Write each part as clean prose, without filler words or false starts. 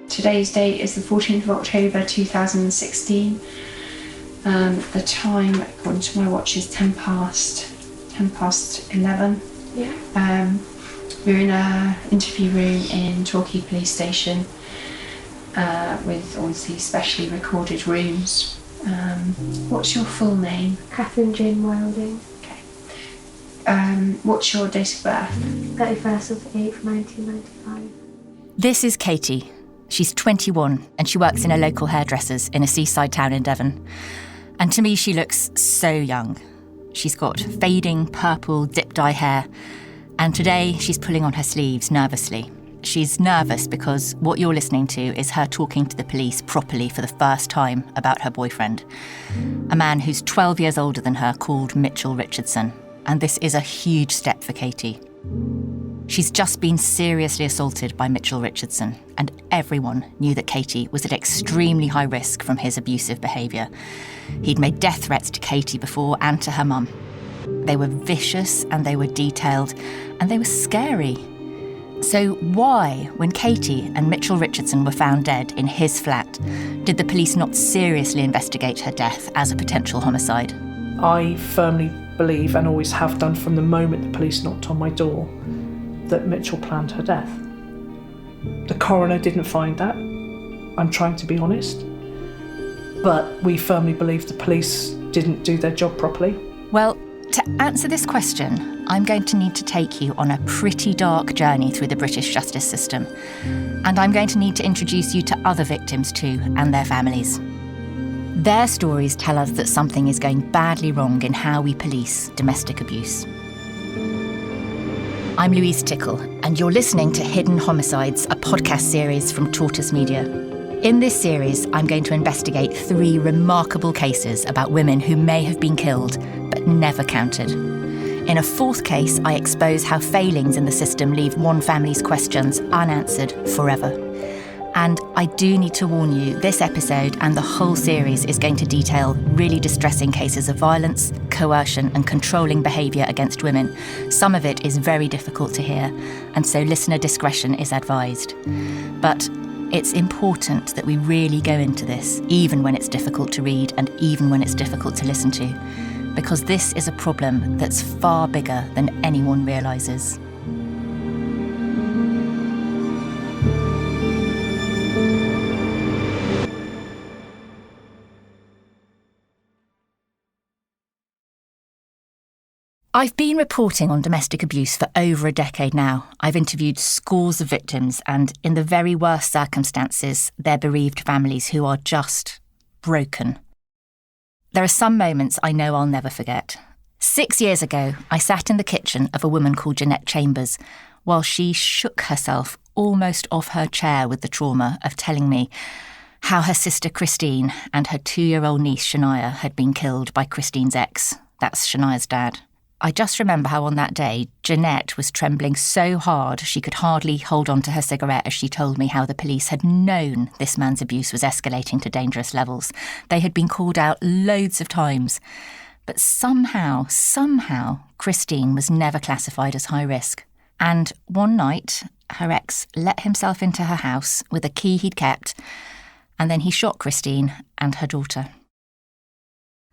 Today's date is the 14th of October 2016. The time, according to my watch, is 10 past 11. Yeah. We're in an interview room in Torquay Police Station with obviously specially recorded rooms. What's your full name? Catherine Jane Wilding. Okay. What's your date of birth? 31st of the 8th, 1995. This is Katie. She's 21 and she works in a local hairdresser's in a seaside town in Devon. And to me, she looks so young. She's got fading purple dip-dye hair. And today she's pulling on her sleeves nervously. She's nervous because what you're listening to is her talking to the police properly for the first time about her boyfriend, a man who's 12 years older than her called Mitchell Richardson. And this is a huge step for Katie. She's just been seriously assaulted by Mitchell Richardson, and everyone knew that Katie was at extremely high risk from his abusive behaviour. He'd made death threats to Katie before and to her mum. They were vicious and they were detailed and they were scary. So why, when Katie and Mitchell Richardson were found dead in his flat, did the police not seriously investigate her death as a potential homicide? I firmly believe, and always have done from the moment the police knocked on my door, that Mitchell planned her death. The coroner didn't find that. I'm trying to be honest. But we firmly believe the police didn't do their job properly. Well, to answer this question, I'm going to need to take you on a pretty dark journey through the British justice system. And I'm going to need to introduce you to other victims too, and their families. Their stories tell us that something is going badly wrong in how we police domestic abuse. I'm Louise Tickle, and you're listening to Hidden Homicides, a podcast series from Tortoise Media. In this series, I'm going to investigate 3 remarkable cases about women who may have been killed, but never counted. In a 4th case, I expose how failings in the system leave one family's questions unanswered forever. And I do need to warn you, this episode and the whole series is going to detail really distressing cases of violence, coercion and controlling behaviour against women. Some of it is very difficult to hear, and so listener discretion is advised. But it's important that we really go into this, even when it's difficult to read and even when it's difficult to listen to, because this is a problem that's far bigger than anyone realises. I've been reporting on domestic abuse for over a decade now. I've interviewed scores of victims, and in the very worst circumstances, they're bereaved families who are just broken. There are some moments I know I'll never forget. 6 years ago, I sat in the kitchen of a woman called Jeanette Chambers while she shook herself almost off her chair with the trauma of telling me how her sister Christine and her 2-year-old niece Shania had been killed by Christine's ex. That's Shania's dad. I just remember how on that day, Jeanette was trembling so hard she could hardly hold on to her cigarette as she told me how the police had known this man's abuse was escalating to dangerous levels. They had been called out loads of times. But somehow, Christine was never classified as high risk. And one night, her ex let himself into her house with a key he'd kept, and then he shot Christine and her daughter.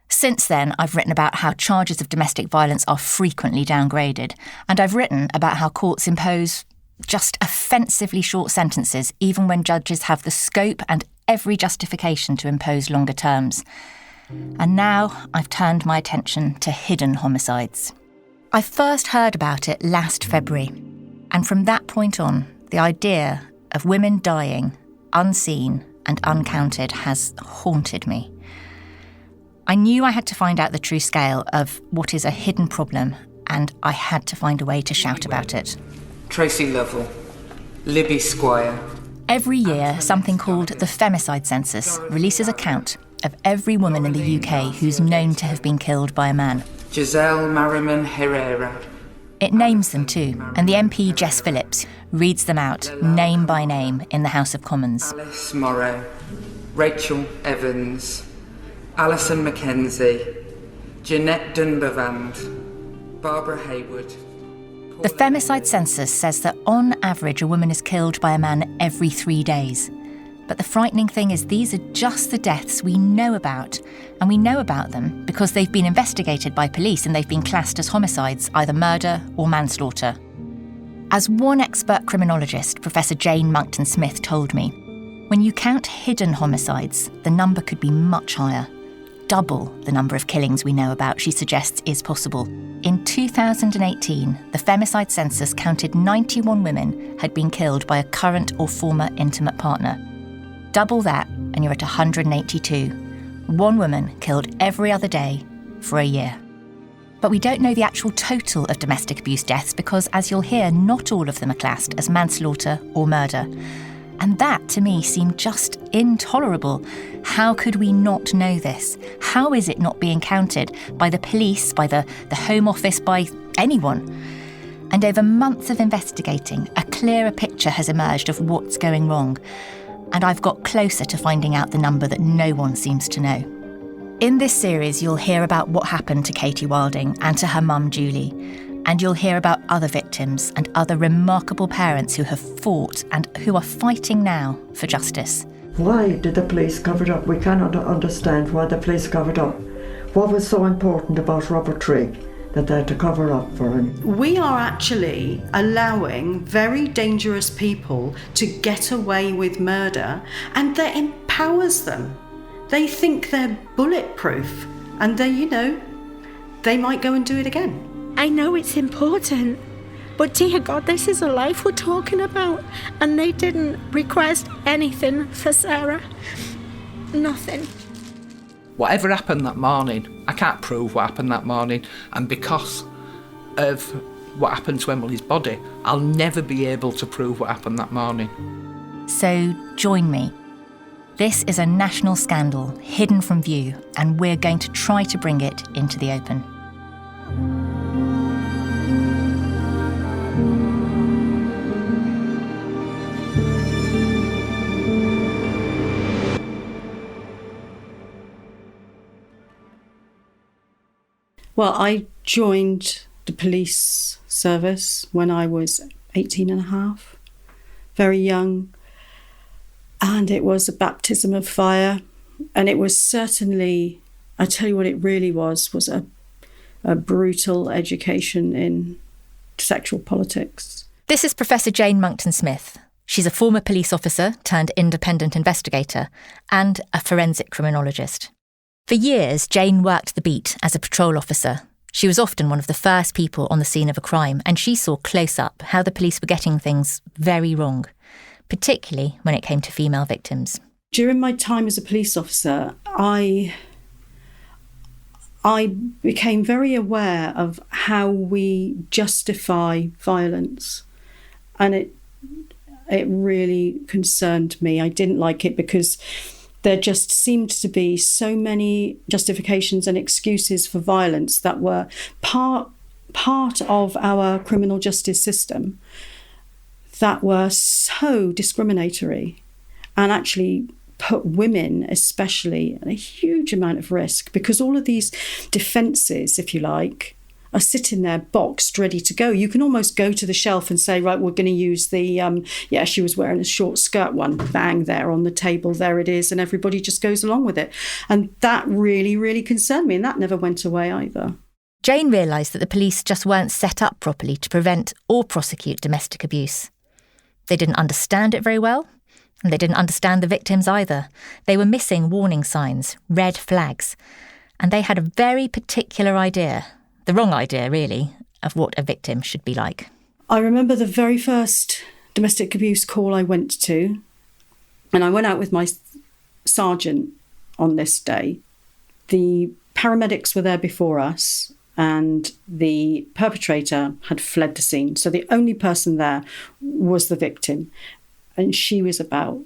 Since then, I've written about how charges of domestic violence are frequently downgraded, and I've written about how courts impose just offensively short sentences, even when judges have the scope and every justification to impose longer terms. And now I've turned my attention to hidden homicides. I first heard about it last February, and from that point on, the idea of women dying, unseen and uncounted, has haunted me. I knew I had to find out the true scale of what is a hidden problem, and I had to find a way to shout about it. Tracy Lovell, Libby Squire. Every year, something called the Femicide Census releases a count of every woman in the UK who's known to have been killed by a man. Giselle Merriman Herrera. It names them too, and the MP Jess Phillips reads them out name by name in the House of Commons. Alice Morrow, Rachel Evans, Alison Mackenzie, Jeanette Dunbavand, Barbara Hayward. The Femicide Census says that on average a woman is killed by a man every 3 days. But the frightening thing is these are just the deaths we know about. And we know about them because they've been investigated by police and they've been classed as homicides, either murder or manslaughter. As one expert criminologist, Professor Jane Monckton-Smith, told me, when you count hidden homicides, the number could be much higher. Double the number of killings we know about, she suggests, is possible. In 2018, the femicide census counted 91 women had been killed by a current or former intimate partner. Double that and you're at 182. One woman killed every other day for a year. But we don't know the actual total of domestic abuse deaths because, as you'll hear, not all of them are classed as manslaughter or murder. And that, to me, seemed just intolerable. How could we not know this? How is it not being counted by the police, by the Home Office, by anyone? And over months of investigating, a clearer picture has emerged of what's going wrong. And I've got closer to finding out the number that no one seems to know. In this series, you'll hear about what happened to Katie Wilding and to her mum, Julie. And you'll hear about other victims and other remarkable parents who have fought and who are fighting now for justice. Why did the police cover it up? We cannot understand why the police covered up. What was so important about Robert Trigg that they had to cover up for him? We are actually allowing very dangerous people to get away with murder, and that empowers them. They think they're bulletproof, and they might go and do it again. I know it's important, but dear God, this is a life we're talking about, and they didn't request anything for Sarah. Nothing. Whatever happened that morning, I can't prove what happened that morning, and because of what happened to Emily's body, I'll never be able to prove what happened that morning. So join me. This is a national scandal hidden from view, and we're going to try to bring it into the open. Well, I joined the police service when I was 18 and a half, very young. And it was a baptism of fire. And it was certainly, I tell you what it really was a brutal education in sexual politics. This is Professor Jane Monckton-Smith. She's a former police officer turned independent investigator and a forensic criminologist. For years, Jane worked the beat as a patrol officer. She was often one of the first people on the scene of a crime, and she saw close up how the police were getting things very wrong, particularly when it came to female victims. During my time as a police officer, I became very aware of how we justify violence, and it really concerned me. I didn't like it because there just seemed to be so many justifications and excuses for violence that were part of our criminal justice system that were so discriminatory and actually put women especially at a huge amount of risk, because all of these defences, if you like, are sitting there boxed, ready to go. You can almost go to the shelf and say, right, we're going to use the, she was wearing a short skirt one, bang, there on the table, there it is, and everybody just goes along with it. And that really, really concerned me, and that never went away either. Jane realised that the police just weren't set up properly to prevent or prosecute domestic abuse. They didn't understand it very well, and they didn't understand the victims either. They were missing warning signs, red flags, and they had a very particular idea, the wrong idea really, of what a victim should be like. I remember the very first domestic abuse call I went to, and I went out with my sergeant on this day. The paramedics were there before us, and the perpetrator had fled the scene. So the only person there was the victim. And she was about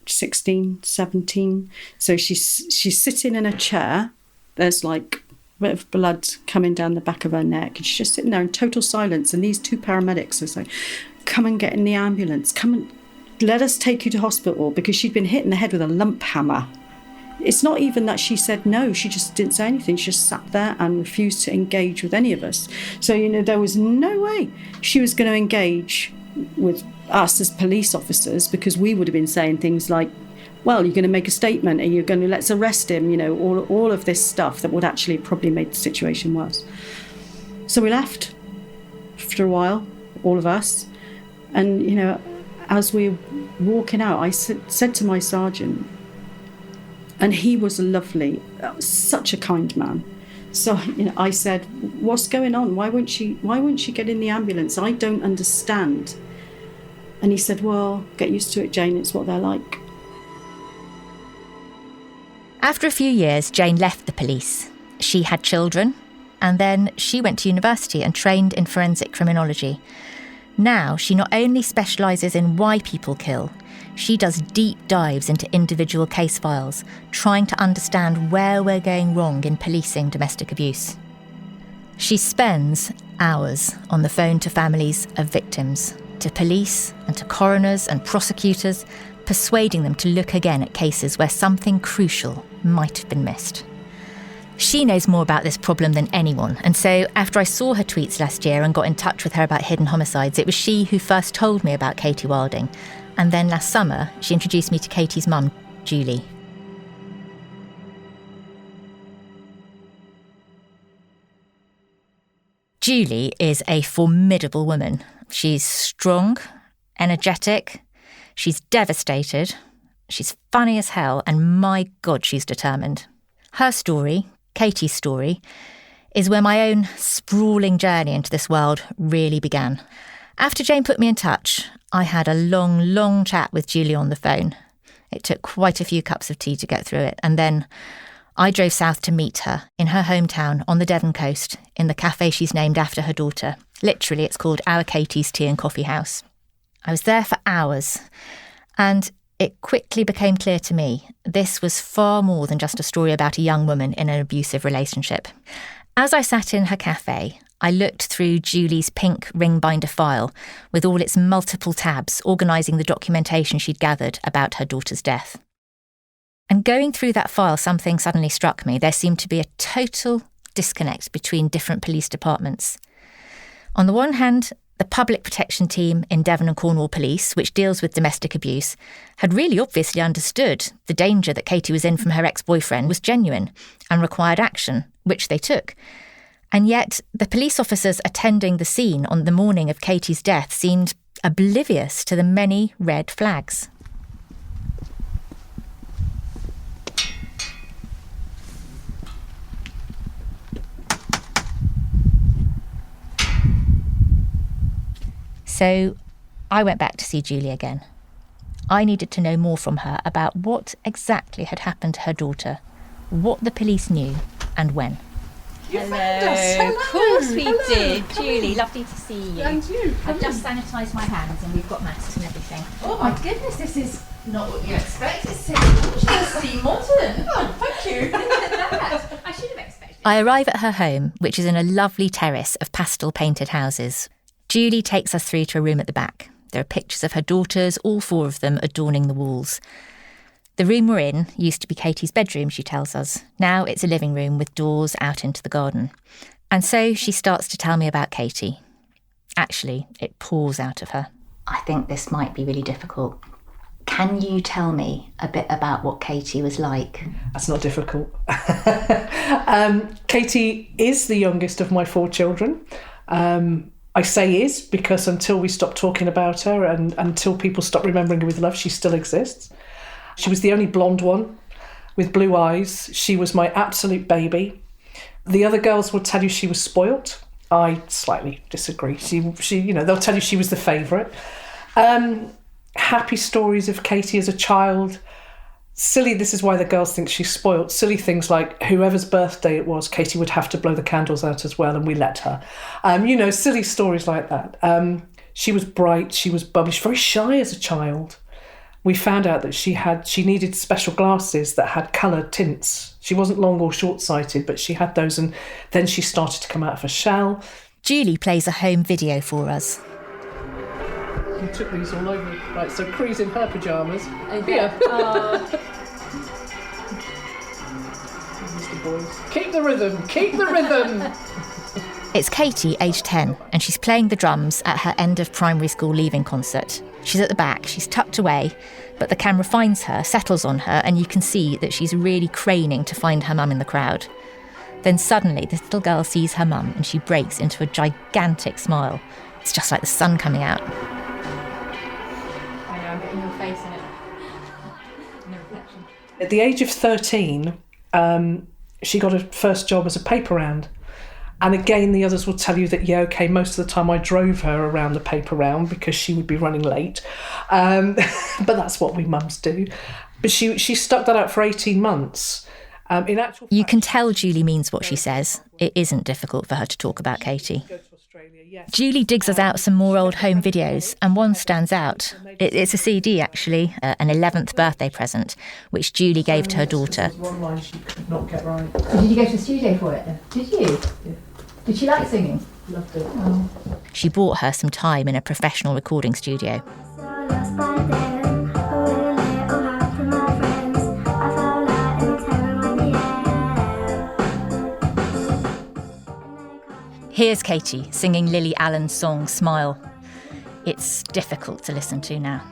16, 17. So she's sitting in a chair. There's like a bit of blood coming down the back of her neck. And she's just sitting there in total silence. And these two paramedics are saying, come and get in the ambulance. Come and let us take you to hospital, because she'd been hit in the head with a lump hammer. It's not even that she said no, she just didn't say anything. She just sat there and refused to engage with any of us. So, there was no way she was going to engage with us as police officers, because we would have been saying things like, well, you're going to make a statement and you're going to let's arrest him, you know, all of this stuff that would actually probably make the situation worse. So we left after a while, all of us. And, you know, as we were walking out, I said to my sergeant, and he was lovely, such a kind man. So, you know, I said, what's going on? Why won't she get in the ambulance? I don't understand. And he said, well, get used to it, Jane, it's what they're like. After a few years, Jane left the police. She had children, and then she went to university and trained in forensic criminology. Now, she not only specialises in why people kill, she does deep dives into individual case files, trying to understand where we're going wrong in policing domestic abuse. She spends hours on the phone to families of victims, to police and to coroners and prosecutors, persuading them to look again at cases where something crucial might have been missed. She knows more about this problem than anyone, and so after I saw her tweets last year and got in touch with her about Hidden Homicides, it was she who first told me about Katie Wilding, and then last summer she introduced me to Katie's mum, Julie. Julie is a formidable woman. She's strong, energetic, she's devastated, she's funny as hell, and my God, she's determined. Her story, Katie's story, is where my own sprawling journey into this world really began. After Jane put me in touch, I had a long chat with Julie on the phone. It took quite a few cups of tea to get through it, and then I drove south to meet her in her hometown on the Devon coast, in the cafe she's named after her daughter. Literally, it's called Our Katie's Tea and Coffee House. I was there for hours, and it quickly became clear to me this was far more than just a story about a young woman in an abusive relationship. As I sat in her cafe, I looked through Julie's pink ring binder file with all its multiple tabs organising the documentation she'd gathered about her daughter's death. And going through that file, something suddenly struck me. There seemed to be a total disconnect between different police departments. On the one hand, the public protection team in Devon and Cornwall Police, which deals with domestic abuse, had really obviously understood the danger that Katie was in from her ex-boyfriend was genuine and required action, which they took. And yet, the police officers attending the scene on the morning of Katie's death seemed oblivious to the many red flags. So I went back to see Julie again. I needed to know more from her about what exactly had happened to her daughter, what the police knew, and when. Hello. Of course we did. Come Julie, in. lovely to see you. And you. I've just sanitised my hands and we've got masks and everything. Oh my goodness, this is not what you expect. It's so gorgeously modern. Oh, thank you. Look at that. I should have expected. I arrive at her home, which is in a lovely terrace of pastel-painted houses. Julie takes us through to a room at the back. There are pictures of her daughters, all four of them adorning the walls. The room we're in used to be Katie's bedroom, she tells us. Now it's a living room with doors out into the garden. And so she starts to tell me about Katie. Actually, it pours out of her. I think this might be really difficult. Can you tell me a bit about what Katie was like? That's not difficult. Katie is the youngest of my four children. I say is because until we stop talking about her and until people stop remembering her with love, she still exists. She was the only blonde one with blue eyes. She was my absolute baby. The other girls will tell you she was spoilt. I slightly disagree. She, they'll tell you she was the favourite. Happy stories of Katie as a child. Silly, this is why the girls think she's spoilt. Silly things like whoever's birthday it was, Katie would have to blow the candles out as well, and we let her. Silly stories like that. She was bright, she was bubbly, she was very shy as a child. We found out that she needed special glasses that had coloured tints. She wasn't long or short-sighted, but she had those, and then she started to come out of her shell. Julie plays a home video for us. You took these all over. Right, so Cree's in her pyjamas. Here. Mr. Boys. Keep the rhythm, keep the rhythm! It's Katie, aged 10, and she's playing the drums at her end of primary school leaving concert. She's at the back, she's tucked away, but the camera finds her, settles on her, and you can see that she's really craning to find her mum in the crowd. Then suddenly, this little girl sees her mum and she breaks into a gigantic smile. It's just like the sun coming out. I know, I'm getting your face in it. No reflection. At the age of 13, she got her first job as a paper round. And again, the others will tell you that, yeah, okay, most of the time I drove her around the paper round because she would be running late. But that's what we mums do. But she stuck that out for 18 months. In actual fact, You can tell Julie means what she says. It isn't difficult for her to talk about Katie. Julie digs us out some more old home videos, and one stands out. It's a CD, actually, an 11th birthday present, which Julie gave to her daughter. One line she could not get right. So did you go to the studio for it then? Did you? Yeah. Did she like singing? Loved it. Oh. She bought her some time in a professional recording studio. Here's Katie singing Lily Allen's song Smile. It's difficult to listen to now.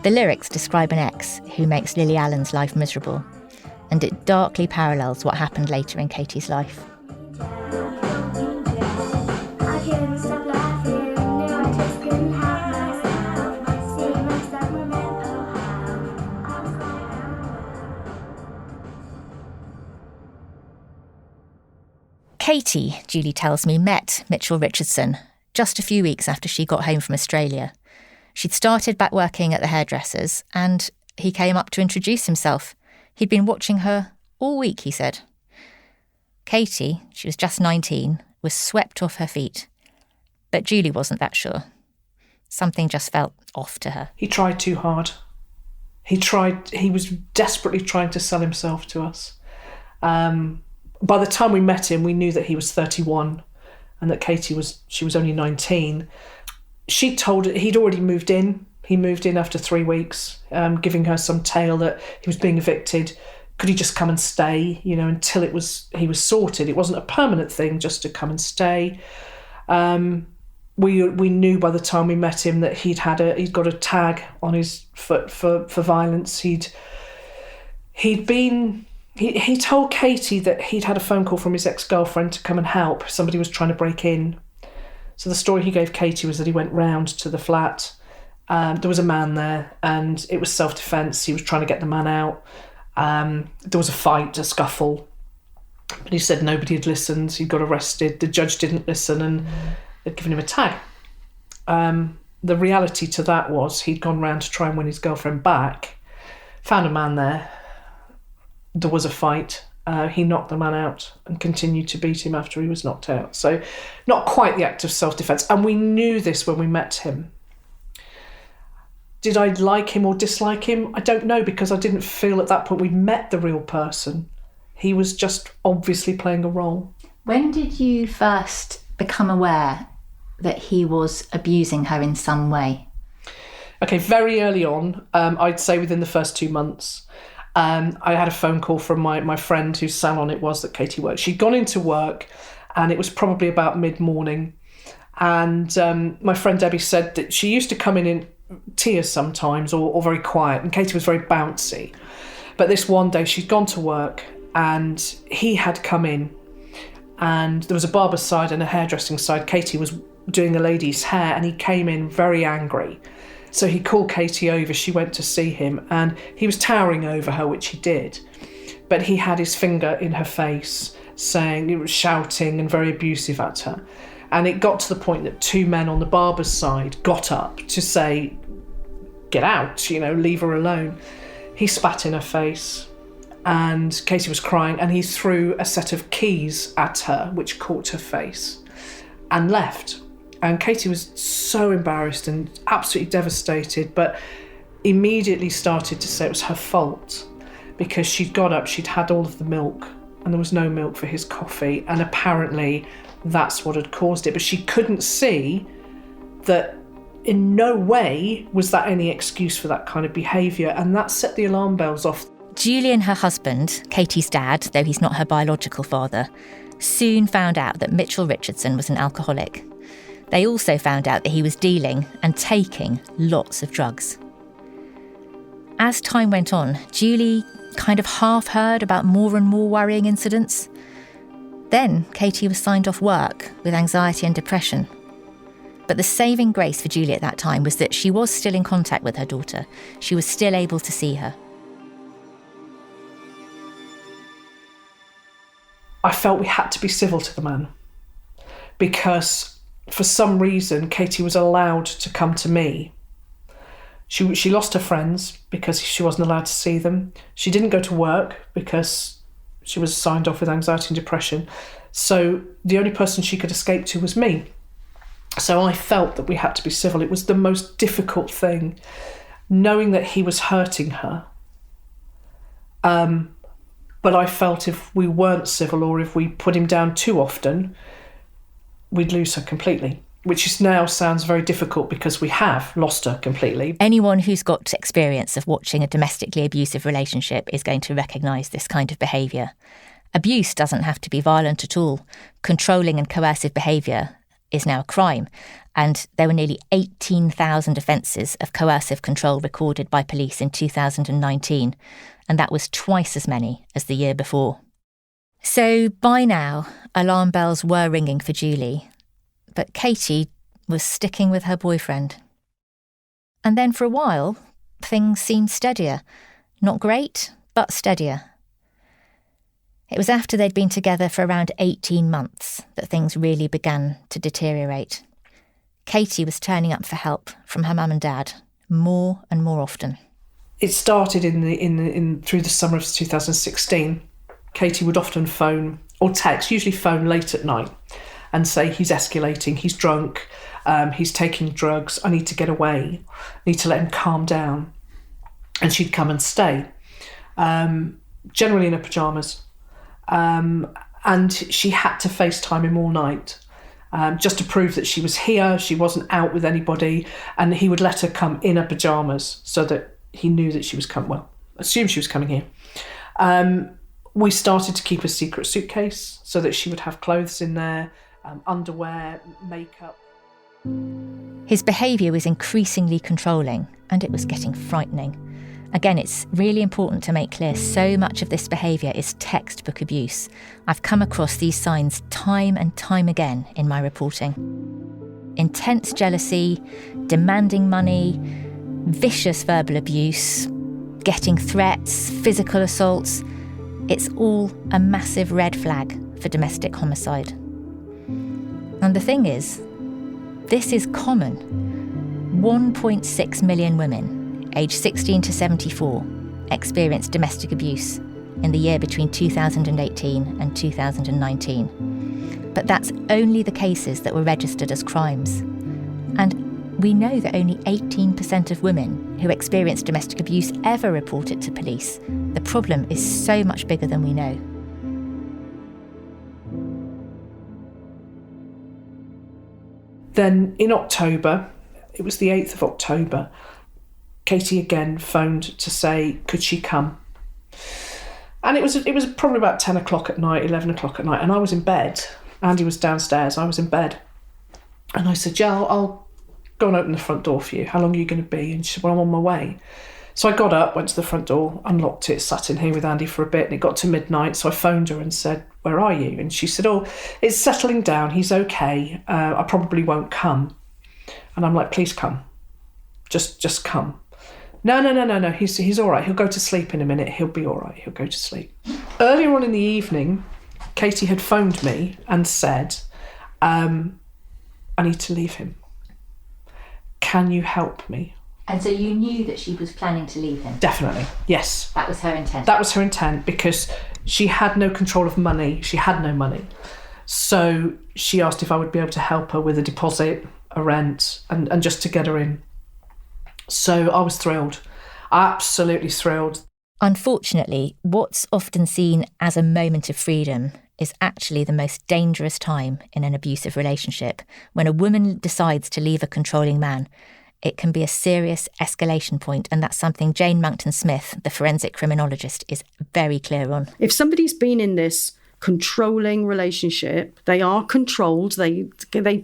The lyrics describe an ex who makes Lily Allen's life miserable, and it darkly parallels what happened later in Katie's life. Katie, Julie tells me, met Mitchell Richardson just a few weeks after she got home from Australia. She'd started back working at the hairdresser's, and he came up to introduce himself. He'd been watching her all week, he said. Katie, she was just 19, was swept off her feet. But Julie wasn't that sure. Something just felt off to her. He tried too hard. He was desperately trying to sell himself to us. By the time we met him, we knew that he was 31 and that she was only 19. She told it, he'd already moved in. He moved in after 3 weeks, giving her some tale that he was being evicted. Could he just come and stay, until he was sorted? It wasn't a permanent thing, just to come and stay. We knew by the time we met him that he'd got a tag on his foot for violence. He told Katie that he'd had a phone call from his ex-girlfriend to come and help. Somebody was trying to break in. So the story he gave Katie was that he went round to the flat. There was a man there, and it was self-defence. He was trying to get the man out. There was a fight, a scuffle. But he said nobody had listened. He got arrested. The judge didn't listen, and they'd given him a tag. The reality to that was he'd gone round to try and win his girlfriend back, found a man there. There was a fight. He knocked the man out and continued to beat him after he was knocked out. So not quite the act of self-defence. And we knew this when we met him. Did I like him or dislike him? I don't know, because I didn't feel at that point we'd met the real person. He was just obviously playing a role. When did you first become aware that he was abusing her in some way? Okay, very early on, I'd say within the first 2 months. I had a phone call from my friend whose salon it was that Katie worked. She'd gone into work, and it was probably about mid-morning. And my friend Debbie said that she used to come in tears sometimes, or very quiet, and Katie was very bouncy. But this one day she'd gone to work, and he had come in, and there was a barber's side and a hairdressing side. Katie was doing a lady's hair, and he came in very angry. So he called Katie over, she went to see him, and he was towering over her, which he did. But he had his finger in her face, saying, he was shouting and very abusive at her. And it got to the point that 2 men on the barber's side got up to say, get out, leave her alone. He spat in her face, and Katie was crying, and he threw a set of keys at her, which caught her face, and left. And Katie was so embarrassed and absolutely devastated, but immediately started to say it was her fault because she'd got up, she'd had all of the milk, and there was no milk for his coffee, and apparently that's what had caused it. But she couldn't see that in no way was that any excuse for that kind of behaviour, and that set the alarm bells off. Julie and her husband, Katie's dad, though he's not her biological father, soon found out that Mitchell Richardson was an alcoholic. They also found out that he was dealing and taking lots of drugs. As time went on, Julie kind of half heard about more and more worrying incidents. Then Katie was signed off work with anxiety and depression. But the saving grace for Julie at that time was that she was still in contact with her daughter. She was still able to see her. I felt we had to be civil to the man because for some reason Katie was allowed to come to me. She lost her friends because she wasn't allowed to see them. She didn't go to work because she was signed off with anxiety and depression. So the only person she could escape to was me. So I felt that we had to be civil. It was the most difficult thing, knowing that he was hurting her. But I felt if we weren't civil or if we put him down too often, we'd lose her completely. Which now sounds very difficult because we have lost her completely. Anyone who's got experience of watching a domestically abusive relationship is going to recognise this kind of behaviour. Abuse doesn't have to be violent at all. Controlling and coercive behaviour is now a crime, and there were nearly 18,000 offences of coercive control recorded by police in 2019, and that was twice as many as the year before. So by now, alarm bells were ringing for Julie. But Katie was sticking with her boyfriend. And then for a while, things seemed steadier. Not great, but steadier. It was after they'd been together for around 18 months that things really began to deteriorate. Katie was turning up for help from her mum and dad more and more often. It started through the summer of 2016. Katie would often phone or text, usually phone late at night, and say he's escalating, he's drunk, he's taking drugs, I need to get away, I need to let him calm down. And she'd come and stay, generally in her pyjamas. And she had to FaceTime him all night, just to prove that she was here, she wasn't out with anybody, and he would let her come in her pyjamas so that he knew that she was assumed she was coming here. We started to keep a secret suitcase so that she would have clothes in there, underwear, makeup. His behaviour was increasingly controlling, and it was getting frightening. Again, it's really important to make clear so much of this behaviour is textbook abuse. I've come across these signs time and time again in my reporting. Intense jealousy, demanding money, vicious verbal abuse, getting threats, physical assaults. It's all a massive red flag for domestic homicide. And the thing is, this is common. 1.6 million women, aged 16 to 74, experienced domestic abuse in the year between 2018 and 2019. But that's only the cases that were registered as crimes. And we know that only 18% of women who experience domestic abuse ever report it to police. The problem is so much bigger than we know. Then in October, it was the 8th of October, Katie again phoned to say, could she come? And it was probably about 10 o'clock at night, 11 o'clock at night, and I was in bed. Andy was downstairs, I was in bed. And I said, yeah, I'll go and open the front door for you. How long are you going to be? And she said, well, I'm on my way. So I got up, went to the front door, unlocked it, sat in here with Andy for a bit, and it got to midnight, so I phoned her and said, where are you? And she said, oh, it's settling down, he's okay, I probably won't come. And I'm like, please come. Just come. No, he's all right, he'll go to sleep in a minute, he'll be all right, he'll go to sleep. Earlier on in the evening, Katie had phoned me and said, I need to leave him. Can you help me? And so you knew that she was planning to leave him? Definitely, yes. That was her intent? That was her intent, because she had no control of money. She had no money. So she asked if I would be able to help her with a deposit, a rent, and just to get her in. So I was thrilled. Absolutely thrilled. Unfortunately, what's often seen as a moment of freedom is actually the most dangerous time in an abusive relationship. When a woman decides to leave a controlling man, it can be a serious escalation point, and that's something Jane Monckton-Smith, the forensic criminologist, is very clear on. If somebody's been in this controlling relationship, they are controlled, they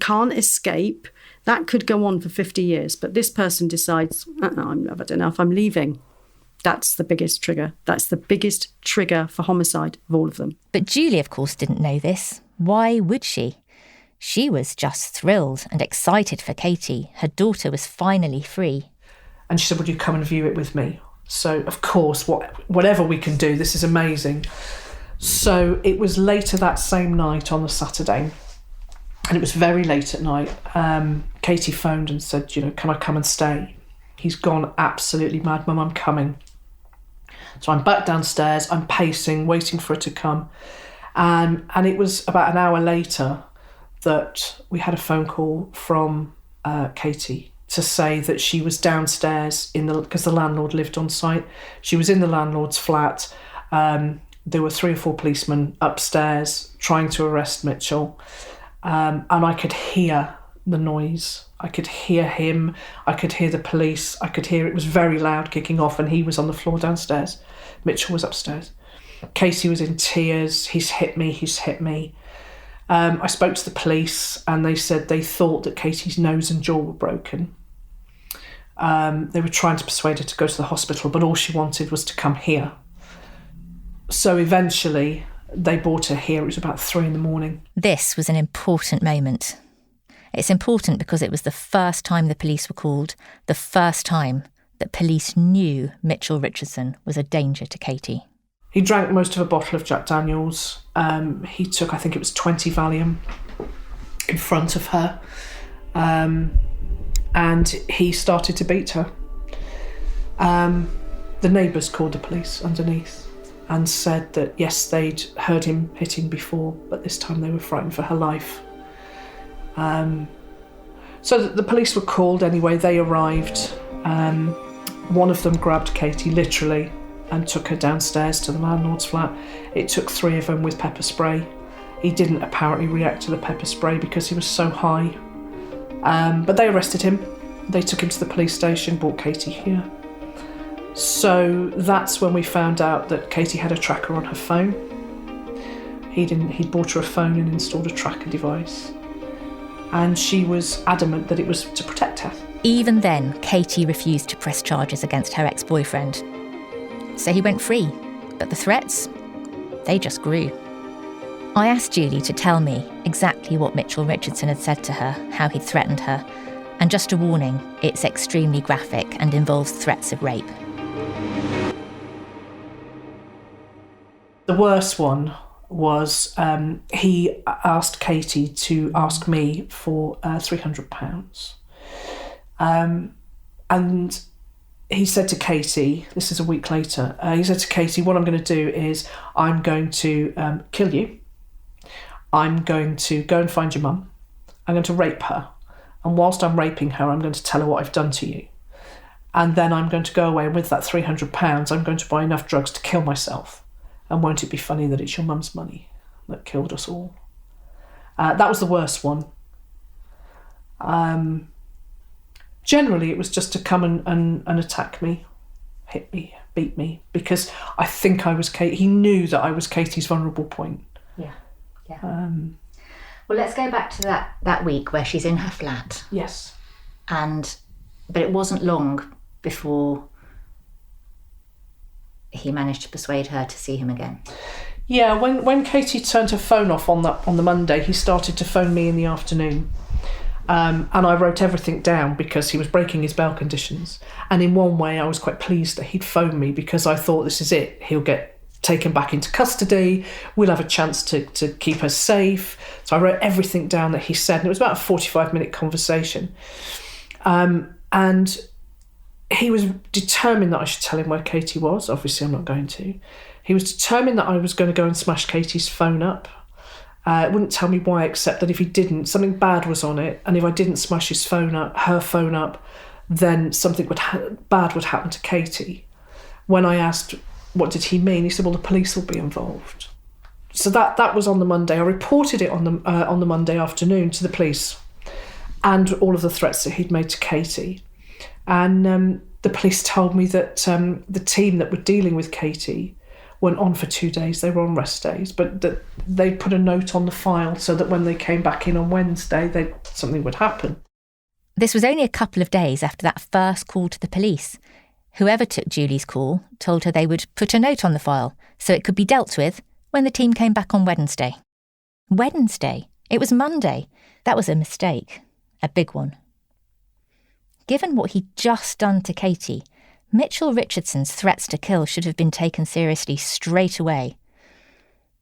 can't escape, that could go on for 50 years. But this person decides, I've had enough, I'm leaving. That's the biggest trigger. That's the biggest trigger for homicide of all of them. But Julie, of course, didn't know this. Why would she? She was just thrilled and excited for Katie. Her daughter was finally free. And she said, would you come and view it with me? So, of course, whatever we can do, this is amazing. So it was later that same night on the Saturday, and it was very late at night. Katie phoned and said, can I come and stay? He's gone absolutely mad, Mum, I'm coming. So I'm back downstairs, I'm pacing, waiting for her to come. And it was about an hour later that we had a phone call from Katie to say that she was downstairs because the landlord lived on site. She was in the landlord's flat. There were 3 or 4 policemen upstairs trying to arrest Mitchell. And I could hear the noise. I could hear him. I could hear the police. I could hear it was very loud kicking off, and he was on the floor downstairs. Mitchell was upstairs. Casey was in tears. He's hit me. I spoke to the police, and they said they thought that Katie's nose and jaw were broken. They were trying to persuade her to go to the hospital, but all she wanted was to come here. So eventually they brought her here. It was about 3 a.m. This was an important moment. It's important because it was the first time the police were called, the first time that police knew Mitchell Richardson was a danger to Katie. He drank most of a bottle of Jack Daniels. He took, I think it was 20 Valium in front of her. And he started to beat her. The neighbours called the police underneath and said that, yes, they'd heard him hitting before, but this time they were frightened for her life. So the police were called anyway. They arrived. One of them grabbed Katie, literally, and took her downstairs to the landlord's flat. It took 3 of them with pepper spray. He didn't apparently react to the pepper spray because he was so high. But they arrested him. They took him to the police station, brought Katie here. So that's when we found out that Katie had a tracker on her phone. He'd bought her a phone and installed a tracker device. And she was adamant that it was to protect her. Even then, Katie refused to press charges against her ex-boyfriend. So he went free. But the threats, they just grew. I asked Julie to tell me exactly what Mitchell Richardson had said to her, how he'd threatened her. And just a warning, it's extremely graphic and involves threats of rape. The worst one was he asked Katie to ask me for £300. And he said to Katie, this is a week later, he said to Katie, what I'm going to do is I'm going to kill you. I'm going to go and find your mum. I'm going to rape her. And whilst I'm raping her, I'm going to tell her what I've done to you. And then I'm going to go away, and with that £300, I'm going to buy enough drugs to kill myself. And won't it be funny that it's your mum's money that killed us all? That was the worst one. Generally, it was just to come and attack me, hit me, beat me, because I think I was Kate. He knew that I was Katie's vulnerable point. Yeah. Well, let's go back to that week where she's in her flat. Yes. But it wasn't long before he managed to persuade her to see him again. Yeah, when Katie turned her phone off on the Monday, he started to phone me in the afternoon. And I wrote everything down because he was breaking his bail conditions. And in one way, I was quite pleased that he'd phoned me because I thought, this is it. He'll get taken back into custody. We'll have a chance to keep her safe. So I wrote everything down that he said. And it was about a 45-minute conversation. And he was determined that I should tell him where Katie was. Obviously, I'm not going to. He was determined that I was going to go and smash Katie's phone up. Wouldn't tell me why, except that if he didn't, something bad was on it. And if I didn't smash her phone up, then something bad would happen to Katie. When I asked, what did he mean? He said, well, the police will be involved. So that was on the Monday. I reported it on the Monday afternoon to the police, and all of the threats that he'd made to Katie. And the police told me that the team that were dealing with Katie weren't on for 2 days. They were on rest days, but that they put a note on the file so that when they came back in on Wednesday, something would happen. This was only a couple of days after that first call to the police. Whoever took Julie's call told her they would put a note on the file so it could be dealt with when the team came back on Wednesday. Wednesday? It was Monday. That was a mistake. A big one. Given what he'd just done to Katie, Mitchell Richardson's threats to kill should have been taken seriously straight away.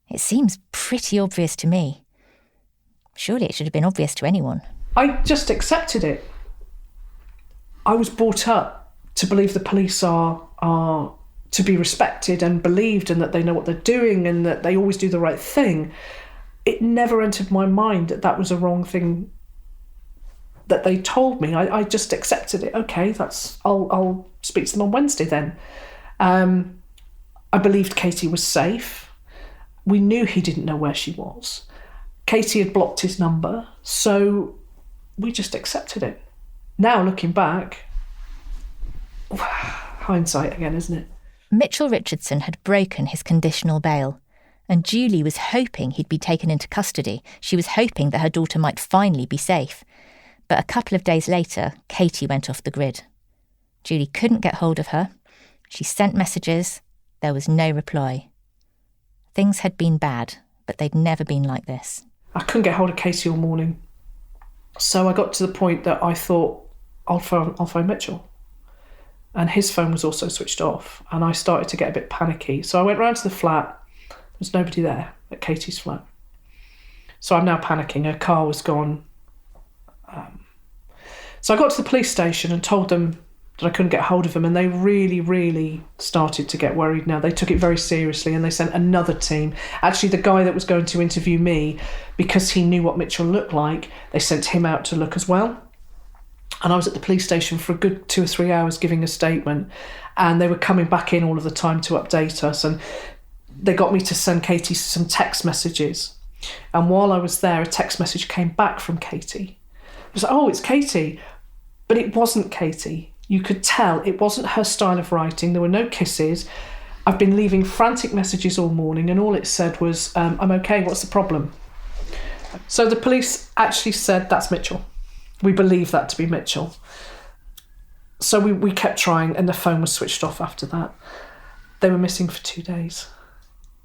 It seems pretty obvious to me. Surely it should have been obvious to anyone. I just accepted it. I was brought up to believe the police are to be respected and believed, and that they know what they're doing and that they always do the right thing. It never entered my mind that that was a wrong thing that they told me. I just accepted it. Okay, I'll speak to them on Wednesday then. I believed Katie was safe. We knew he didn't know where she was. Katie had blocked his number, so we just accepted it. Now, looking back, hindsight again, isn't it? Mitchell Richardson had broken his conditional bail, and Julie was hoping he'd be taken into custody. She was hoping that her daughter might finally be safe. But a couple of days later, Katie went off the grid. Julie couldn't get hold of her. She sent messages. There was no reply. Things had been bad, but they'd never been like this. I couldn't get hold of Katie all morning. So I got to the point that I thought, I'll phone Mitchell. And his phone was also switched off, and I started to get a bit panicky. So I went round to the flat. There was nobody there at Katie's flat. So I'm now panicking. Her car was gone. So I got to the police station and told them that I couldn't get hold of them, and they really, really started to get worried now. They took it very seriously, and they sent another team. Actually, the guy that was going to interview me, because he knew what Mitchell looked like, they sent him out to look as well. And I was at the police station for a good 2 or 3 hours giving a statement, and they were coming back in all of the time to update us, and they got me to send Katie some text messages. And while I was there, a text message came back from Katie. It was like, oh, it's Katie. But it wasn't Katie. You could tell it wasn't her style of writing. There were no kisses. I've been leaving frantic messages all morning, and all it said was, I'm okay, what's the problem? So the police actually said, that's Mitchell. We believe that to be Mitchell. So we kept trying, and the phone was switched off after that. They were missing for 2 days.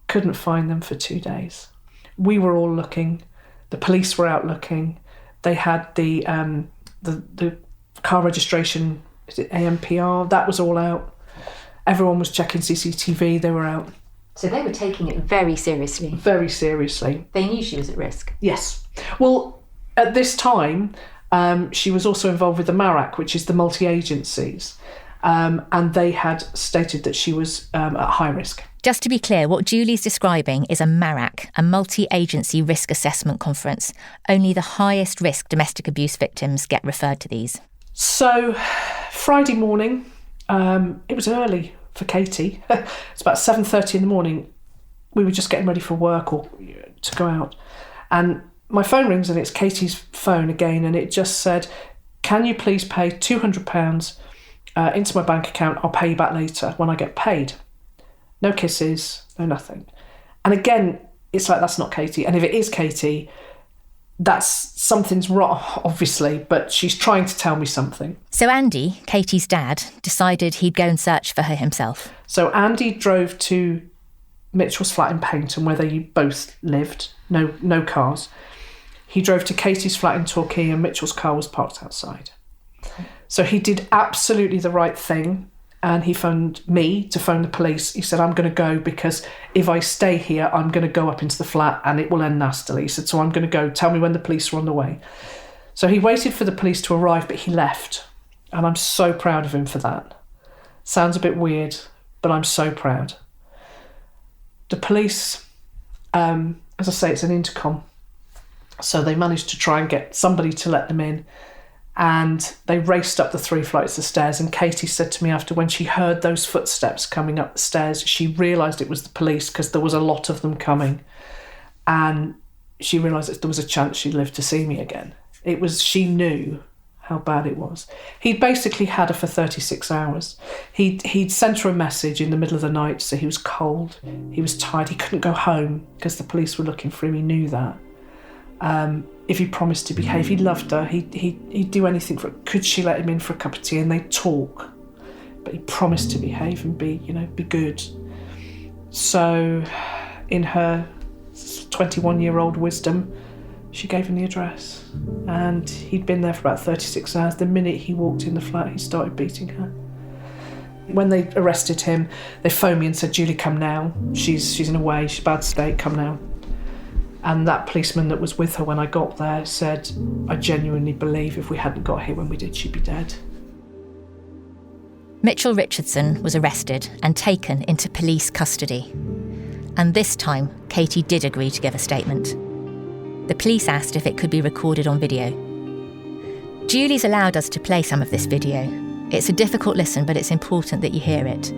Couldn't find them for 2 days. We were all looking. The police were out looking. They had the car registration, is it AMPR? That was all out. Everyone was checking CCTV. They were out. So they were taking it very seriously. Very seriously. They knew she was at risk. Yes. Well, at this time, she was also involved with the MARAC, which is the multi-agencies, and they had stated that she was at high risk. Just to be clear, what Julie's describing is a MARAC, a multi-agency risk assessment conference. Only the highest risk domestic abuse victims get referred to these. So, Friday morning, it was early for Katie. It's about 7:30 in the morning. We were just getting ready for work or to go out. And my phone rings, and it's Katie's phone again, and it just said, can you please pay £200 into my bank account? I'll pay you back later when I get paid. No kisses, no nothing. And again, it's like, that's not Katie. And if it is Katie, something's wrong, obviously, but she's trying to tell me something. So Andy, Katie's dad, decided he'd go and search for her himself. So Andy drove to Mitchell's flat in Paynton, where they both lived, no cars. He drove to Katie's flat in Torquay, and Mitchell's car was parked outside. So he did absolutely the right thing, and he phoned me to phone the police. He said, I'm going to go, because if I stay here, I'm going to go up into the flat and it will end nastily. He said, so I'm going to go. Tell me when the police are on the way. So he waited for the police to arrive, but he left. And I'm so proud of him for that. Sounds a bit weird, but I'm so proud. The police, as I say, it's an intercom. So they managed to try and get somebody to let them in. And they raced up the 3 flights of stairs, and Katie said to me after, when she heard those footsteps coming up the stairs, she realised it was the police because there was a lot of them coming. And she realised that there was a chance she'd live to see me again. She knew how bad it was. He'd basically had her for 36 hours. He'd sent her a message in the middle of the night to say he was cold, he was tired, he couldn't go home because the police were looking for him, he knew that. If he promised to behave, he loved her, he'd do anything for her. Could she let him in for a cup of tea? And they'd talk. But he promised to behave and be good. So in her 21-year-old wisdom, she gave him the address. And he'd been there for about 36 hours. The minute he walked in the flat, he started beating her. When they arrested him, they phoned me and said, "Julie, come now. She's in a way, she's in a bad state, come now." And that policeman that was with her when I got there said, "I genuinely believe if we hadn't got here when we did, she'd be dead." Mitchell Richardson was arrested and taken into police custody. And this time, Katie did agree to give a statement. The police asked if it could be recorded on video. Julie's allowed us to play some of this video. It's a difficult listen, but it's important that you hear it.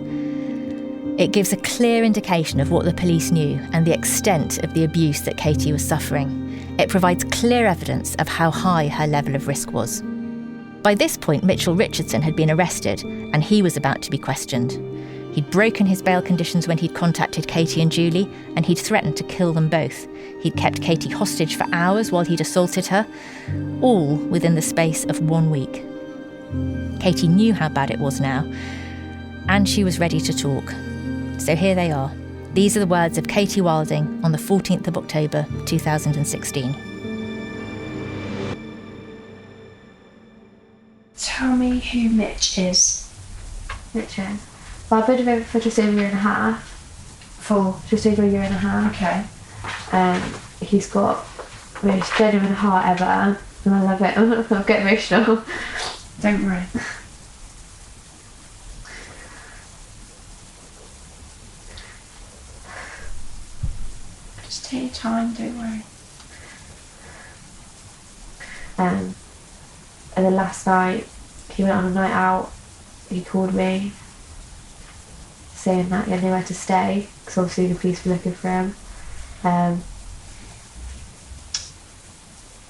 It gives a clear indication of what the police knew and the extent of the abuse that Katie was suffering. It provides clear evidence of how high her level of risk was. By this point, Mitchell Richardson had been arrested and he was about to be questioned. He'd broken his bail conditions when he'd contacted Katie and Julie, and he'd threatened to kill them both. He'd kept Katie hostage for hours while he'd assaulted her, all within the space of 1 week. Katie knew how bad it was now, and she was ready to talk. So here they are. These are the words of Katie Wilding on the 14th of October 2016. Tell me who Mitch is. Mitch is. Well, I've been with him for just over a year and a half. For just over a year and a half. Okay. He's got the most genuine heart ever, and I love it. I'll get emotional. Don't worry. Just take your time, don't worry. And then last night, he went on a night out. He called me, saying that he had nowhere to stay, because obviously the police were looking for him.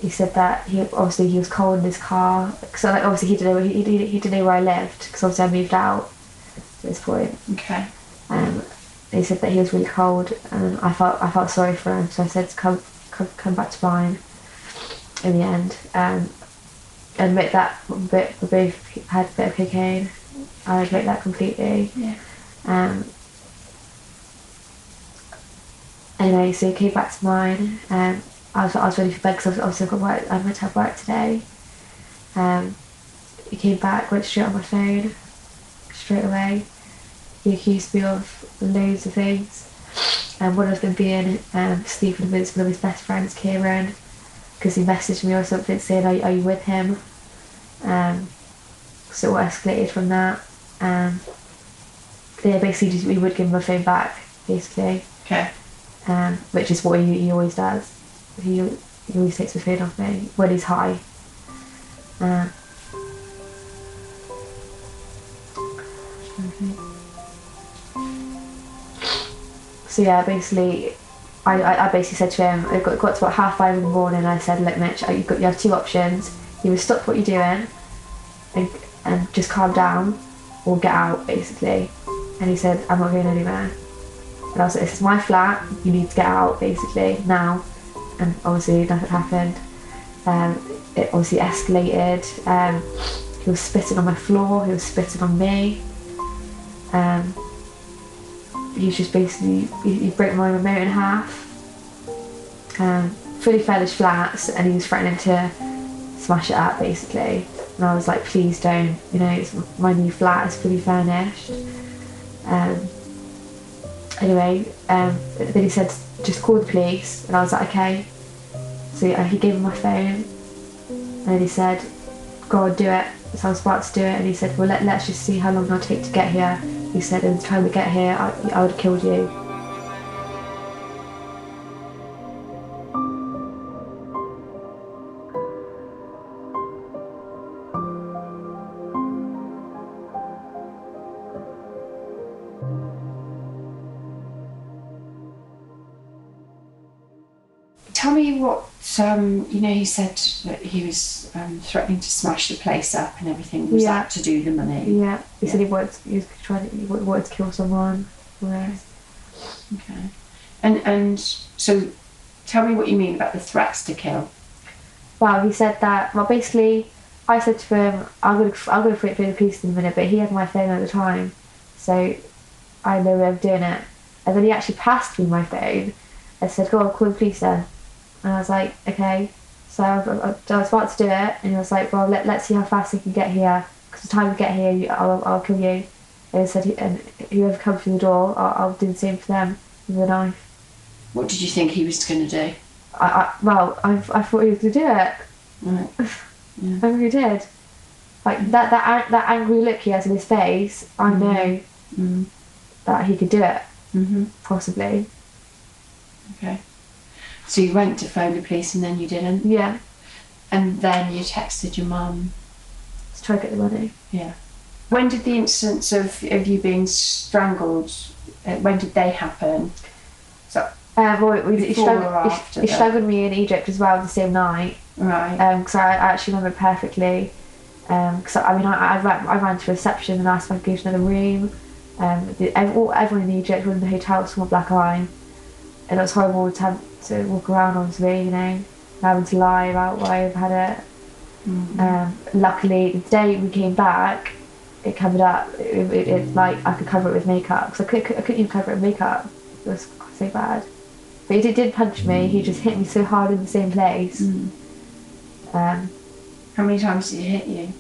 He said that he was cold in his car, so like obviously he didn't know where I lived, because obviously I moved out at this point. Okay. He said that he was really cold, and I felt sorry for him, so I said to come back to mine. In the end, admit that we both had a bit of cocaine. I admit that completely. Yeah. Anyway, so he came back to mine. I was ready for bed because obviously I've got work. I meant to have work today. He came back, went straight on my phone, straight away. He accused me of loads of things, and one of them being sleeping with one of his best friends, Kieran, because he messaged me or something saying, "Are you with him?" So it escalated from that. Yeah, basically just, we would give him a phone back, basically. Okay. Which is what he always does. He always takes the phone off me when he's high. So yeah, basically, I basically said to him, I got to about 5:30 in the morning, and I said, "Look, Mitch, you have two options. You would stop what you're doing and just calm down, or get out," basically. And he said, "I'm not going anywhere." And I was like, "This is my flat, you need to get out, basically, now." And obviously nothing happened. It obviously escalated. He was spitting on my floor, he was spitting on me. He was just basically, he broke my remote in half. Fully furnished flats, and he was threatening to smash it up, basically. And I was like, "Please don't, it's my new flat, is fully furnished." Anyway, then he said, "Just call the police," and I was like, "Okay." So he gave him my phone, and then he said, "Go on, do it." So I was about to do it, and he said, "Well, let's just see how long it'll take to get here." He said, "By the time we get here, I would have killed you." tell me what, he said that he was threatening to smash the place up and everything. Was that to do the money? Yeah. He said he wanted to kill someone. Yeah. Okay. And so tell me what you mean about the threats to kill. Well, he said that, basically, I said to him, I'm going to put it through the police in a minute, but he had my phone at the time, so I had no way of doing it. And then he actually passed me my phone and said, go on, call the police then. And I was like, okay. So I was about to do it, and he was like, well, let's see how fast he can get here, because the time we get here, I'll kill you. And he said, and whoever comes through the door, I'll do the same for them with a knife. What did you think he was going to do? I thought he was going to do it. Right. Yeah. I really did. Like that angry look he has in his face, I know that he could do it. Mm-hmm. Possibly. Okay. So you went to phone the police and then you didn't? Yeah. And then you texted your mum? To try to get the money. Yeah. When did the incidents of you being strangled, when did they happen? So he strangled me in Egypt as well the same night. Right. Because I actually remember perfectly. Because I ran to reception and asked if I could go to another room. Everyone in Egypt was in the hotel with a black eye, and it was horrible to have to walk around on me, and having to lie about why I've had it. Mm-hmm. Luckily, the day we came back, it covered up. It like I could cover it with makeup, because I couldn't even cover it with makeup. It was so bad. But he did punch me. He just hit me so hard in the same place. How many times did he hit you?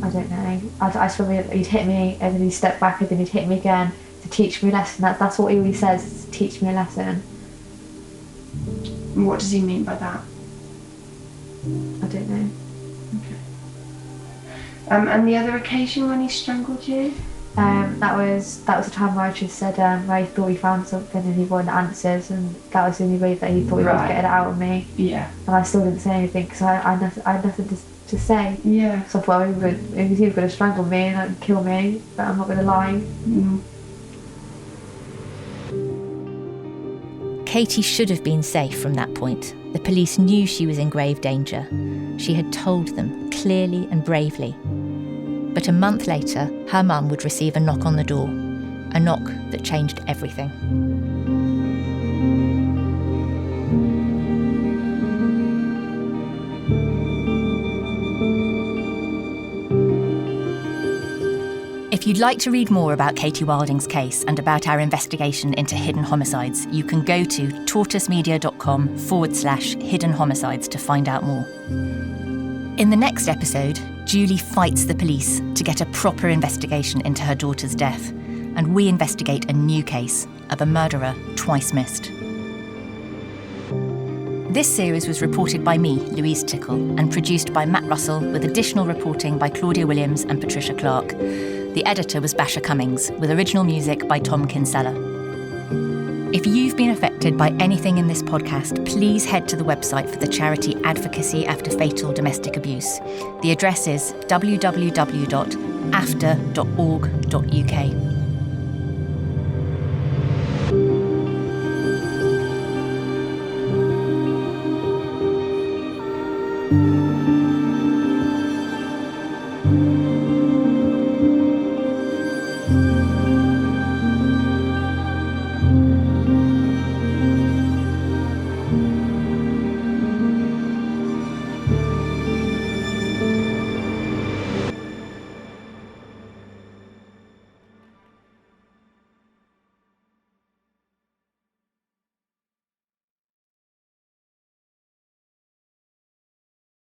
I don't know. I just remember he'd hit me, and then he'd step back, and then he'd hit me again to teach me a lesson. That's what he always says, to teach me a lesson. And what does he mean by that? I don't know. Okay. And the other occasion when he strangled you? That was the time where I just said where he thought he found something and he wanted answers, and that was the only way that he thought he was getting it out of me. Yeah. And I still didn't say anything because I had nothing to say. Yeah. So I thought he was either going to strangle me and kill me, but I'm not going to lie. Katie should have been safe from that point. The police knew she was in grave danger. She had told them clearly and bravely. But a month later, her mum would receive a knock on the door. A knock that changed everything. If you'd like to read more about Katie Wilding's case and about our investigation into hidden homicides, you can go to tortoisemedia.com/hidden homicides to find out more. In the next episode, Julie fights the police to get a proper investigation into her daughter's death, and we investigate a new case of a murderer twice missed. This series was reported by me, Louise Tickle, and produced by Matt Russell, with additional reporting by Claudia Williams and Patricia Clark. The editor was Basia Cummings, with original music by Tom Kinsella. If you've been affected by anything in this podcast, please head to the website for the charity Advocacy After Fatal Domestic Abuse. The address is www.after.org.uk.